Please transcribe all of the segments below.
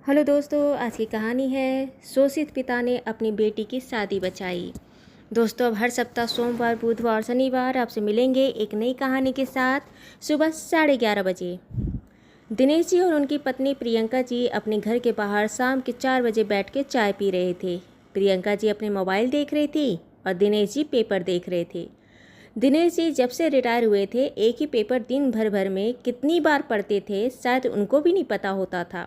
Hello दोस्तों, आज की कहानी है शोषित पिता ने अपनी बेटी की शादी बचाई। दोस्तों, अब हर सप्ताह सोमवार, बुधवार और शनिवार आपसे मिलेंगे एक नई कहानी के साथ सुबह 11:30 बजे। दिनेश जी और उनकी पत्नी प्रियंका जी अपने घर के बाहर शाम के 4 बजे बैठ के चाय पी रहे थे। प्रियंका जी अपने मोबाइल देख रही थी और दिनेश जी पेपर देख रहे थे। दिनेश जी जब से रिटायर हुए थे एक ही पेपर दिन भर में कितनी बार पढ़ते थे शायद उनको भी नहीं पता होता था।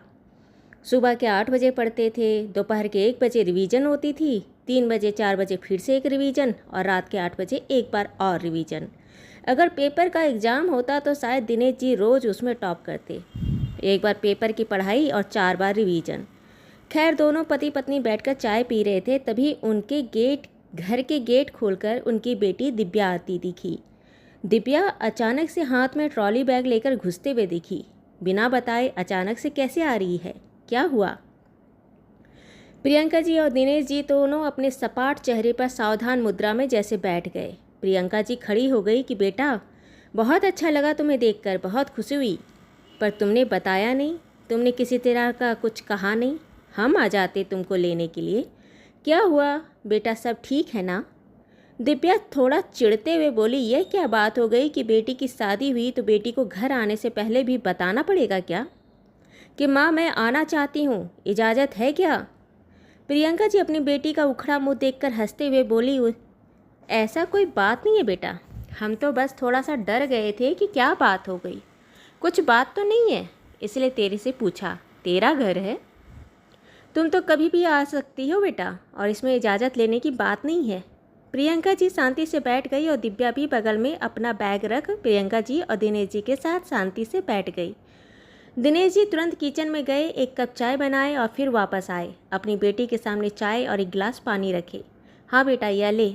सुबह के 8 बजे पढ़ते थे, दोपहर के 1 बजे रिवीजन होती थी, 3 बजे 4 बजे फिर से एक रिवीजन और रात के 8 बजे एक बार और रिवीजन। अगर पेपर का एग्ज़ाम होता तो शायद दिनेश जी रोज़ उसमें टॉप करते। एक बार पेपर की पढ़ाई और 4 बार रिवीजन। खैर, दोनों पति पत्नी बैठकर चाय पी रहे थे, तभी उनके घर के गेट खोलकर उनकी बेटी दिव्या आती दिखी। दिव्या अचानक से हाथ में ट्रॉली बैग लेकर घुसते हुए दिखी। बिना बताए अचानक से कैसे आ रही है, क्या हुआ? प्रियंका जी और दिनेश जी दोनों अपने सपाट चेहरे पर सावधान मुद्रा में जैसे बैठ गए। प्रियंका जी खड़ी हो गई कि बेटा, बहुत अच्छा लगा तुम्हें देखकर, बहुत खुशी हुई, पर तुमने बताया नहीं, तुमने किसी तरह का कुछ कहा नहीं। हम आ जाते तुमको लेने के लिए। क्या हुआ बेटा, सब ठीक है ना? दिव्या थोड़ा चिढ़ते हुए बोली, यह क्या बात हो गई कि बेटी की शादी हुई तो बेटी को घर आने से पहले भी बताना पड़ेगा क्या कि माँ मैं आना चाहती हूँ, इजाज़त है क्या? प्रियंका जी अपनी बेटी का उखड़ा मुंह देखकर हंसते हुए बोली, ऐसा कोई बात नहीं है बेटा, हम तो बस थोड़ा सा डर गए थे कि क्या बात हो गई। कुछ बात तो नहीं है, इसलिए तेरे से पूछा। तेरा घर है, तुम तो कभी भी आ सकती हो बेटा, और इसमें इजाज़त लेने की बात नहीं है। प्रियंका जी शांति से बैठ गई और दिव्या भी बगल में अपना बैग रख प्रियंका जी और दिनेश जी के साथ शांति से बैठ गई। दिनेश जी तुरंत किचन में गए, एक कप चाय बनाए और फिर वापस आए। अपनी बेटी के सामने चाय और एक गिलास पानी रखे। हाँ बेटा, यह ले,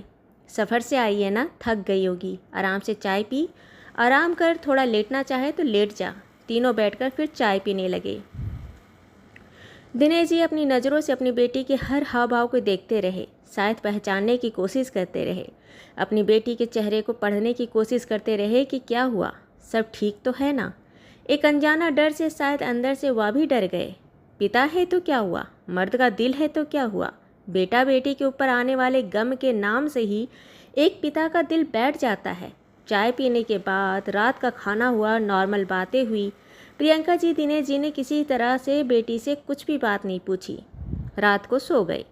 सफ़र से आई है ना, थक गई होगी, आराम से चाय पी, आराम कर, थोड़ा लेटना चाहे तो लेट जा। तीनों बैठकर फिर चाय पीने लगे। दिनेश जी अपनी नज़रों से अपनी बेटी के हर हाव भाव को देखते रहे, शायद पहचानने की कोशिश करते रहे। अपनी बेटी के चेहरे को पढ़ने की कोशिश करते रहे कि क्या हुआ, सब ठीक तो है ना। एक अनजाना डर से शायद अंदर से वह भी डर गए। पिता है तो क्या हुआ, मर्द का दिल है तो क्या हुआ। बेटा बेटी के ऊपर आने वाले गम के नाम से ही एक पिता का दिल बैठ जाता है। चाय पीने के बाद रात का खाना हुआ, नॉर्मल बातें हुई। प्रियंका जी दिनेश जी ने किसी तरह से बेटी से कुछ भी बात नहीं पूछी। रात को सो गए।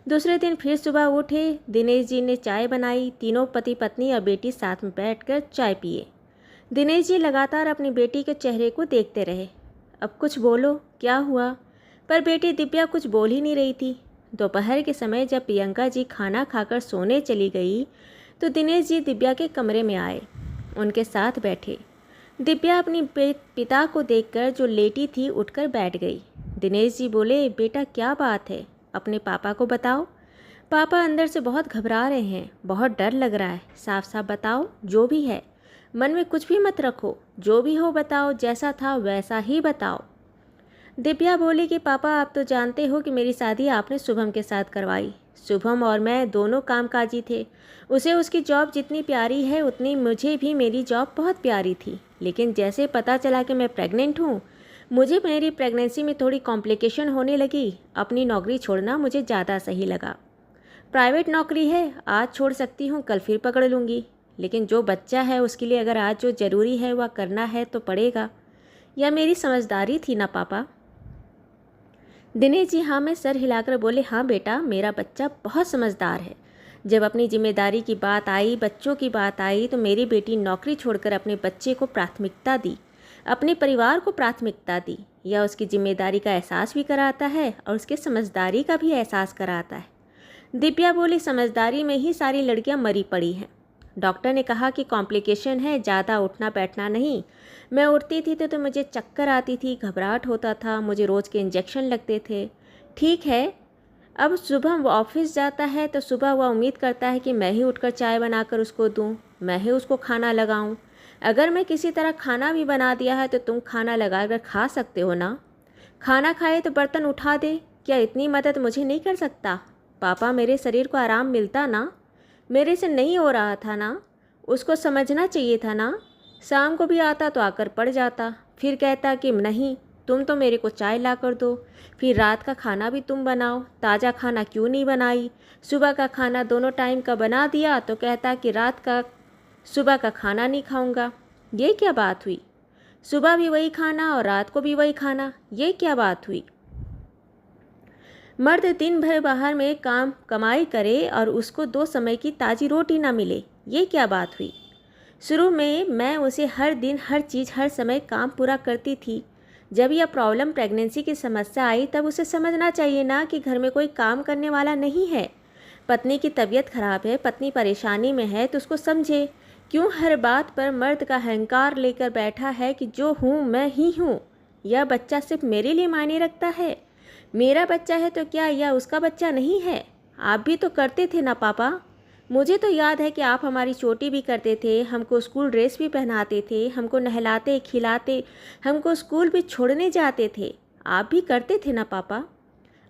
दूसरे दिन फिर सुबह उठे, दिनेश जी ने चाय बनाई, तीनों पति पत्नी और बेटी साथ में बैठकर चाय पिए। दिनेश जी लगातार अपनी बेटी के चेहरे को देखते रहे। अब कुछ बोलो, क्या हुआ? पर बेटी दिव्या कुछ बोल ही नहीं रही थी। दोपहर के समय जब प्रियंका जी खाना खाकर सोने चली गई तो दिनेश जी दिव्या के कमरे में आए, उनके साथ बैठे। दिव्या अपनी पिता को देखकर जो लेटी थी उठकर बैठ गई। दिनेश जी बोले, बेटा क्या बात है, अपने पापा को बताओ। पापा अंदर से बहुत घबरा रहे हैं, बहुत डर लग रहा है, साफ साफ बताओ जो भी है, मन में कुछ भी मत रखो, जो भी हो बताओ, जैसा था वैसा ही बताओ। दिव्या बोली कि पापा आप तो जानते हो कि मेरी शादी आपने शुभम के साथ करवाई। शुभम और मैं दोनों कामकाजी थे। उसे उसकी जॉब जितनी प्यारी है उतनी मुझे भी मेरी जॉब बहुत प्यारी थी, लेकिन जैसे पता चला कि मैं प्रेग्नेंट हूँ, मुझे मेरी प्रेगनेंसी में थोड़ी कॉम्प्लिकेशन होने लगी। अपनी नौकरी छोड़ना मुझे ज़्यादा सही लगा। प्राइवेट नौकरी है, आज छोड़ सकती हूँ, कल फिर पकड़ लूँगी, लेकिन जो बच्चा है उसके लिए अगर आज जो ज़रूरी है वह करना है तो पड़ेगा। यह मेरी समझदारी थी ना पापा। दिनेश जी हाँ में सर हिलाकर बोले, हाँ बेटा, मेरा बच्चा बहुत समझदार है। जब अपनी जिम्मेदारी की बात आई, बच्चों की बात आई, तो मेरी बेटी नौकरी छोड़कर अपने बच्चे को प्राथमिकता दी, अपने परिवार को प्राथमिकता दी। यह उसकी जिम्मेदारी का एहसास भी कराता है और उसके समझदारी का भी एहसास कराता है। दिव्या बोली, समझदारी में ही सारी लड़कियां मरी पड़ी हैं। डॉक्टर ने कहा कि कॉम्प्लिकेशन है, ज़्यादा उठना बैठना नहीं। मैं उठती थी तो मुझे चक्कर आती थी, घबराहट होता था, मुझे रोज़ के इंजेक्शन लगते थे। ठीक है, अब सुबह वो ऑफिस जाता है तो सुबह वह उम्मीद करता है कि मैं ही उठकर चाय बनाकर उसको दूँ, मैं ही उसको खाना लगाऊँ। अगर मैं किसी तरह खाना भी बना दिया है तो तुम खाना लगा कर खा सकते हो ना। खाना खाए तो बर्तन उठा दे, क्या इतनी मदद मुझे नहीं कर सकता? पापा, मेरे शरीर को आराम मिलता ना, मेरे से नहीं हो रहा था ना, उसको समझना चाहिए था ना। शाम को भी आता तो आकर पड़ जाता, फिर कहता कि नहीं तुम तो मेरे को चाय ला कर दो, फिर रात का खाना भी तुम बनाओ, ताज़ा खाना क्यों नहीं बनाई? सुबह का खाना दोनों टाइम का बना दिया तो कहता कि रात का सुबह का खाना नहीं खाऊंगा। ये क्या बात हुई? सुबह भी वही खाना और रात को भी वही खाना, ये क्या बात हुई? मर्द दिन भर बाहर में काम कमाई करे और उसको 2 समय की ताज़ी रोटी ना मिले, ये क्या बात हुई? शुरू में मैं उसे हर दिन हर चीज़ हर समय काम पूरा करती थी। जब यह प्रॉब्लम प्रेगनेंसी की समस्या आई तब उसे समझना चाहिए ना कि घर में कोई काम करने वाला नहीं है। पत्नी की तबीयत खराब है, पत्नी परेशानी में है तो उसको समझे। क्यों हर बात पर मर्द का अहंकार लेकर बैठा है कि जो हूँ मैं ही हूँ? यह बच्चा सिर्फ मेरे लिए मायने रखता है? मेरा बच्चा है तो क्या यह उसका बच्चा नहीं है? आप भी तो करते थे ना पापा। मुझे तो याद है कि आप हमारी चोटी भी करते थे, हमको स्कूल ड्रेस भी पहनाते थे, हमको नहलाते खिलाते, हमको स्कूल भी छोड़ने जाते थे। आप भी करते थे ना पापा।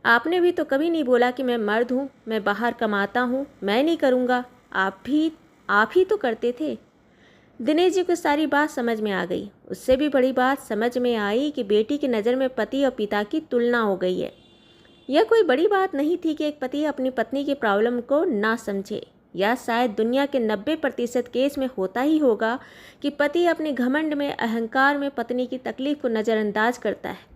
आपने भी तो कभी नहीं बोला कि मैं मर्द हूँ, मैं बाहर कमाता हूँ, मैं नहीं करूँगा। आप ही तो करते थे। दिनेश जी को सारी बात समझ में आ गई। उससे भी बड़ी बात समझ में आई कि बेटी की नज़र में पति और पिता की तुलना हो गई है। यह कोई बड़ी बात नहीं थी कि एक पति अपनी पत्नी की प्रॉब्लम को ना समझे। यह शायद दुनिया के 90% केस में होता ही होगा कि पति अपने घमंड में अहंकार में पत्नी की तकलीफ को नज़रअंदाज करता है।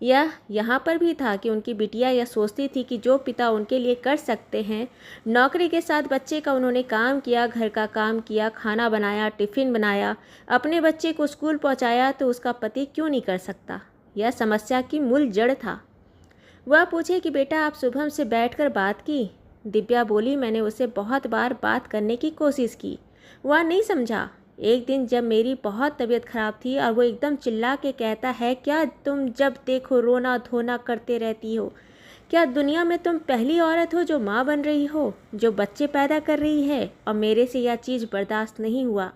यह यहाँ पर भी था कि उनकी बिटिया यह सोचती थी कि जो पिता उनके लिए कर सकते हैं, नौकरी के साथ बच्चे का उन्होंने काम किया, घर का काम किया, खाना बनाया, टिफ़िन बनाया, अपने बच्चे को स्कूल पहुँचाया, तो उसका पति क्यों नहीं कर सकता? यह समस्या की मूल जड़ था। वह पूछे कि बेटा आप शुभम से बैठकर बात की? दिव्या बोली मैंने उससे बहुत बार बात करने की कोशिश की, वह नहीं समझा। एक दिन जब मेरी बहुत तबीयत खराब थी और वो एकदम चिल्ला के कहता है क्या तुम जब देखो रोना धोना करते रहती हो? क्या दुनिया में तुम पहली औरत हो जो माँ बन रही हो, जो बच्चे पैदा कर रही है? और मेरे से यह चीज़ बर्दाश्त नहीं हुआ।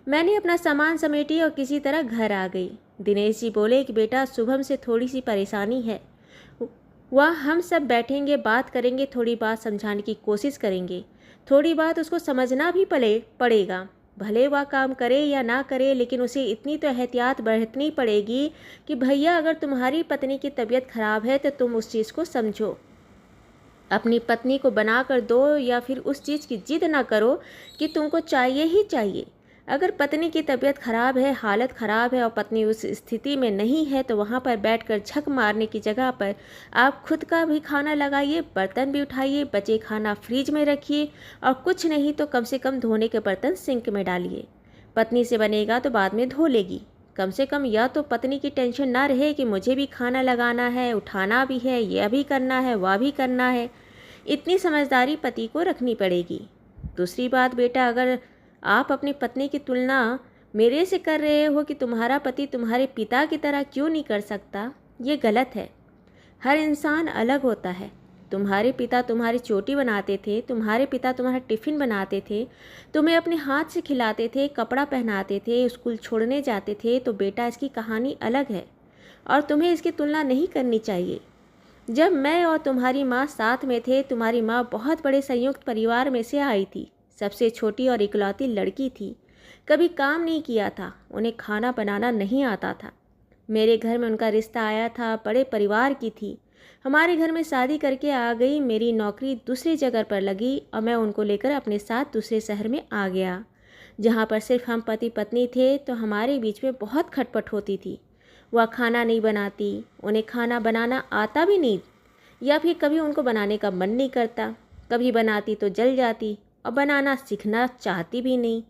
मैंने अपना सामान समेटी और किसी तरह घर आ गई। दिनेश जी बोले कि बेटा शुभम से थोड़ी सी परेशानी है, वह हम सब बैठेंगे, बात करेंगे, थोड़ी बात समझाने की कोशिश करेंगे, थोड़ी बात उसको समझना भी पड़ेगा। भले वह काम करे या ना करे, लेकिन उसे इतनी तो एहतियात बरतनी पड़ेगी कि भैया अगर तुम्हारी पत्नी की तबीयत खराब है तो तुम उस चीज़ को समझो, अपनी पत्नी को बना कर दो, या फिर उस चीज़ की जिद ना करो कि तुमको चाहिए ही चाहिए। अगर पत्नी की तबीयत खराब है, हालत ख़राब है और पत्नी उस स्थिति में नहीं है तो वहाँ पर बैठकर झक मारने की जगह पर आप खुद का भी खाना लगाइए, बर्तन भी उठाइए, बचे खाना फ्रिज में रखिए और कुछ नहीं तो कम से कम धोने के बर्तन सिंक में डालिए। पत्नी से बनेगा तो बाद में धो लेगी। कम से कम यह तो पत्नी की टेंशन ना रहे कि मुझे भी खाना लगाना है, उठाना भी है, यह भी करना है, वह भी करना है। इतनी समझदारी पति को रखनी पड़ेगी। दूसरी बात बेटा, अगर आप अपनी पत्नी की तुलना मेरे से कर रहे हो कि तुम्हारा पति तुम्हारे पिता की तरह क्यों नहीं कर सकता, ये गलत है। हर इंसान अलग होता है। तुम्हारे पिता तुम्हारी चोटी बनाते थे, तुम्हारे पिता तुम्हारा टिफ़िन बनाते थे, तुम्हें अपने हाथ से खिलाते थे, कपड़ा पहनाते थे, स्कूल छोड़ने जाते थे, तो बेटा इसकी कहानी अलग है और तुम्हें इसकी तुलना नहीं करनी चाहिए। जब मैं और तुम्हारी माँ साथ में थे, तुम्हारी माँ बहुत बड़े संयुक्त परिवार में से आई थी, सबसे छोटी और इकलौती लड़की थी, कभी काम नहीं किया था, उन्हें खाना बनाना नहीं आता था। मेरे घर में उनका रिश्ता आया था, बड़े परिवार की थी, हमारे घर में शादी करके आ गई, मेरी नौकरी दूसरी जगह पर लगी और मैं उनको लेकर अपने साथ दूसरे शहर में आ गया, जहाँ पर सिर्फ हम पति पत्नी थे। तो हमारे बीच में बहुत खटपट होती थी। वह खाना नहीं बनाती, उन्हें खाना बनाना आता भी नहीं, या फिर कभी उनको बनाने का मन नहीं करता, कभी बनाती तो जल जाती और बनाना सीखना चाहती भी नहीं।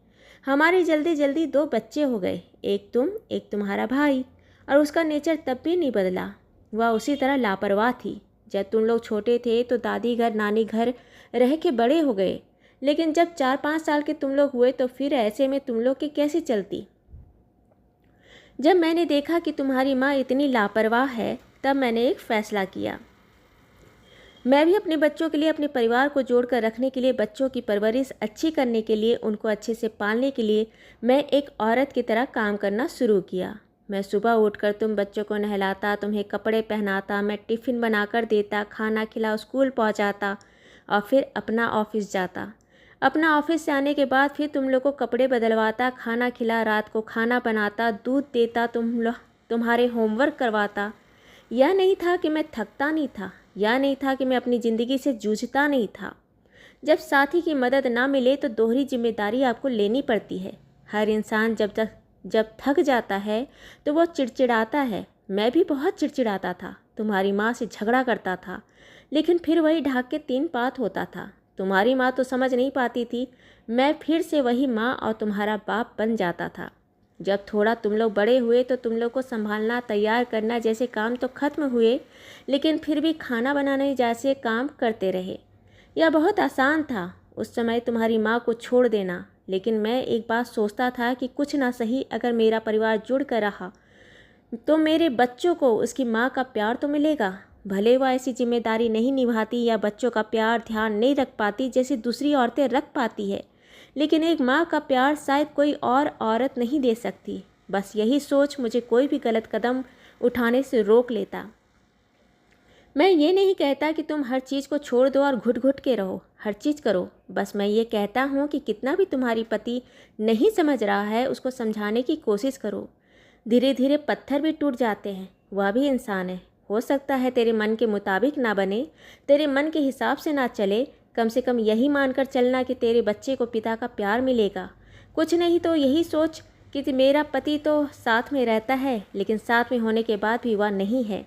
हमारे जल्दी जल्दी 2 बच्चे हो गए, एक तुम एक तुम्हारा भाई, और उसका नेचर तब भी नहीं बदला। वह उसी तरह लापरवाह थी। जब तुम लोग छोटे थे तो दादी घर नानी घर रह के बड़े हो गए, लेकिन जब 4-5 साल के तुम लोग हुए तो फिर ऐसे में तुम लोग की कैसे चलती? जब मैंने देखा कि तुम्हारी माँ इतनी लापरवाह है, तब मैंने एक फ़ैसला किया। मैं भी अपने बच्चों के लिए, अपने परिवार को जोड़कर रखने के लिए, बच्चों की परवरिश अच्छी करने के लिए, उनको अच्छे से पालने के लिए मैं एक औरत की तरह काम करना शुरू किया। मैं सुबह उठकर तुम बच्चों को नहलाता, तुम्हें कपड़े पहनाता, मैं टिफ़िन बनाकर देता, खाना खिला स्कूल पहुंचाता और फिर अपना ऑफिस जाता। अपना ऑफिस से आने के बाद फिर तुम लोग को कपड़े बदलवाता, खाना खिला, रात को खाना बनाता, दूध देता तुम्हारे होमवर्क करवाता। यह नहीं था कि मैं थकता नहीं था, यह नहीं था कि मैं अपनी ज़िंदगी से जूझता नहीं था। जब साथी की मदद ना मिले तो दोहरी जिम्मेदारी आपको लेनी पड़ती है। हर इंसान जब थक जाता है तो वो चिड़चिड़ाता है। मैं भी बहुत चिड़चिड़ाता था, तुम्हारी माँ से झगड़ा करता था, लेकिन फिर वही ढाक के 3 पात होता था। तुम्हारी माँ तो समझ नहीं पाती थी, मैं फिर से वही माँ और तुम्हारा बाप बन जाता था। जब थोड़ा तुम लोग बड़े हुए तो तुम लोग को संभालना, तैयार करना जैसे काम तो खत्म हुए, लेकिन फिर भी खाना बनाने जैसे काम करते रहे। यह बहुत आसान था उस समय तुम्हारी माँ को छोड़ देना, लेकिन मैं एक बात सोचता था कि कुछ ना सही अगर मेरा परिवार जुड़ कर रहा तो मेरे बच्चों को उसकी माँ का प्यार तो मिलेगा। भले वह ऐसी जिम्मेदारी नहीं निभाती या बच्चों का प्यार ध्यान नहीं रख पाती जैसे दूसरी औरतें रख पाती है, लेकिन एक माँ का प्यार शायद कोई और औरत नहीं दे सकती। बस यही सोच मुझे कोई भी गलत कदम उठाने से रोक लेता। मैं ये नहीं कहता कि तुम हर चीज़ को छोड़ दो और घुट घुट के रहो, हर चीज़ करो। बस मैं ये कहता हूँ कि कितना भी तुम्हारी पति नहीं समझ रहा है उसको समझाने की कोशिश करो। धीरे धीरे पत्थर भी टूट जाते हैं, वह भी इंसान है। हो सकता है तेरे मन के मुताबिक ना बने, तेरे मन के हिसाब से ना चले, कम से कम यही मानकर चलना कि तेरे बच्चे को पिता का प्यार मिलेगा। कुछ नहीं तो यही सोच कि मेरा पति तो साथ में रहता है, लेकिन साथ में होने के बाद भी वह नहीं है।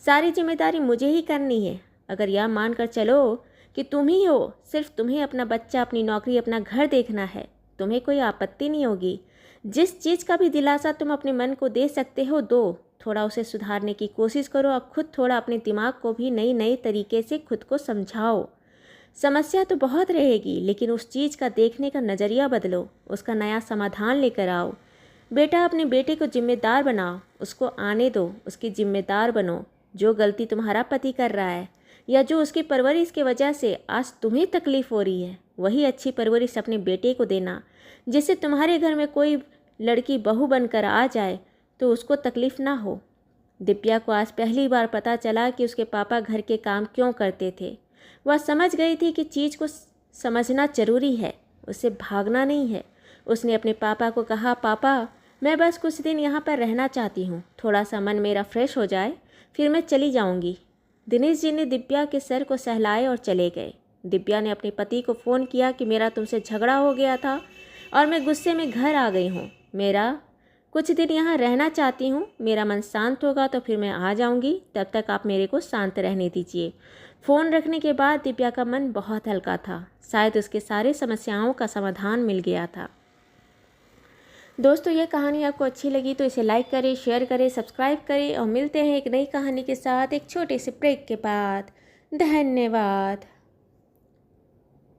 सारी जिम्मेदारी मुझे ही करनी है। अगर यह मानकर चलो कि तुम ही हो, सिर्फ तुम्हें अपना बच्चा, अपनी नौकरी, अपना घर देखना है, तुम्हें कोई आपत्ति नहीं होगी। जिस चीज़ का भी दिलासा तुम अपने मन को दे सकते हो दो। थोड़ा उसे सुधारने की कोशिश करो और खुद थोड़ा अपने दिमाग को भी नई तरीके से खुद को समझाओ। समस्या तो बहुत रहेगी, लेकिन उस चीज़ का देखने का नज़रिया बदलो, उसका नया समाधान लेकर आओ। बेटा, अपने बेटे को जिम्मेदार बनाओ, उसको आने दो, उसकी जिम्मेदार बनो। जो गलती तुम्हारा पति कर रहा है या जो उसकी परवरिश की वजह से आज तुम्हें तकलीफ़ हो रही है, वही अच्छी परवरिश अपने बेटे को देना, जिससे तुम्हारे घर में कोई लड़की बहू बनकर आ जाए तो उसको तकलीफ़ ना हो। दिव्या को आज पहली बार पता चला कि उसके पापा घर के काम क्यों करते थे। वह समझ गई थी कि चीज़ को समझना ज़रूरी है, उससे भागना नहीं है। उसने अपने पापा को कहा, पापा मैं बस कुछ दिन यहाँ पर रहना चाहती हूँ, थोड़ा सा मन मेरा फ्रेश हो जाए, फिर मैं चली जाऊँगी। दिनेश जी ने दिव्या के सर को सहलाए और चले गए। दिव्या ने अपने पति को फ़ोन किया कि मेरा तुमसे झगड़ा हो गया था और मैं गुस्से में घर आ गई हूँ। मेरा कुछ दिन यहाँ रहना चाहती हूँ, मेरा मन शांत होगा तो फिर मैं आ जाऊँगी, तब तक आप मेरे को शांत रहने दीजिए। फ़ोन रखने के बाद दिव्या का मन बहुत हल्का था, शायद उसके सारे समस्याओं का समाधान मिल गया था। दोस्तों, यह कहानी आपको अच्छी लगी तो इसे लाइक करें, शेयर करें, सब्सक्राइब करें और मिलते हैं एक नई कहानी के साथ एक छोटे से ब्रेक के बाद। धन्यवाद।